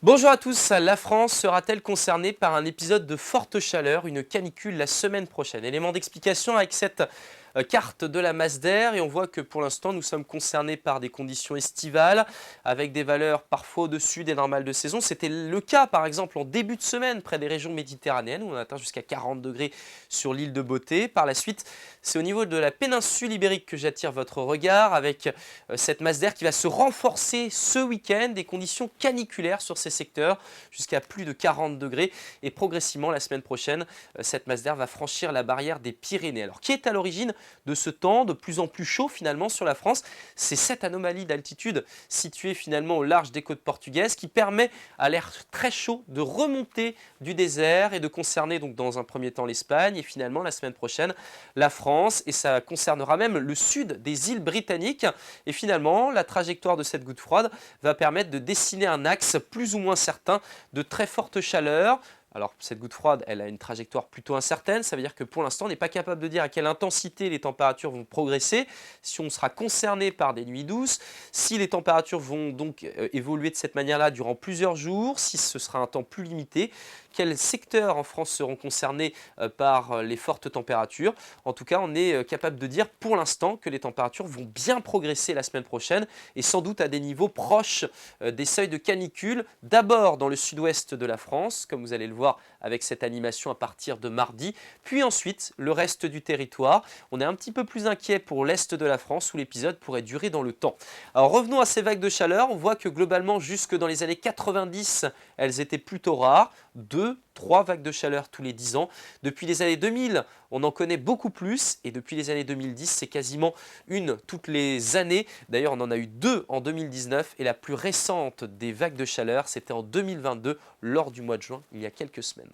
Bonjour à tous, la France sera-t-elle concernée par un épisode de forte chaleur, une canicule la semaine prochaine? Élément d'explication avec cette carte de la Masdar et on voit que pour l'instant nous sommes concernés par des conditions estivales avec des valeurs parfois au-dessus des normales de saison. C'était le cas par exemple en début de semaine près des régions méditerranéennes où on atteint jusqu'à 40 degrés sur l'île de Beauté. Par la suite, c'est au niveau de la péninsule ibérique que j'attire votre regard avec cette Masdar qui va se renforcer ce week-end, des conditions caniculaires sur ces secteurs jusqu'à plus de 40 degrés et progressivement la semaine prochaine, cette Masdar va franchir la barrière des Pyrénées. Alors qui est à l'origine de ce temps de plus en plus chaud finalement sur la France? C'est cette anomalie d'altitude située finalement au large des côtes portugaises qui permet à l'air très chaud de remonter du désert et de concerner donc dans un premier temps l'Espagne et finalement la semaine prochaine la France, et ça concernera même le sud des îles britanniques. Et finalement la trajectoire de cette goutte froide va permettre de dessiner un axe plus ou moins certain de très forte chaleur. Alors cette goutte froide, elle a une trajectoire plutôt incertaine, ça veut dire que pour l'instant on n'est pas capable de dire à quelle intensité les températures vont progresser, si on sera concerné par des nuits douces, si les températures vont donc évoluer de cette manière-là durant plusieurs jours, si ce sera un temps plus limité, quels secteurs en France seront concernés par les fortes températures. En tout cas, on est capable de dire pour l'instant que les températures vont bien progresser la semaine prochaine et sans doute à des niveaux proches des seuils de canicule, d'abord dans le sud-ouest de la France, comme vous allez le voir avec cette animation à partir de mardi, puis ensuite le reste du territoire. On est un petit peu plus inquiet pour l'est de la France où l'épisode pourrait durer dans le temps. Alors revenons à ces vagues de chaleur, on voit que globalement jusque dans les années 90, elles étaient plutôt rares, 2, 3 vagues de chaleur tous les 10 ans. Depuis les années 2000, on en connaît beaucoup plus et depuis les années 2010, c'est quasiment une toutes les années. D'ailleurs, on en a eu 2 en 2019 et la plus récente des vagues de chaleur, c'était en 2022 lors du mois de juin, il y a quelques semaines.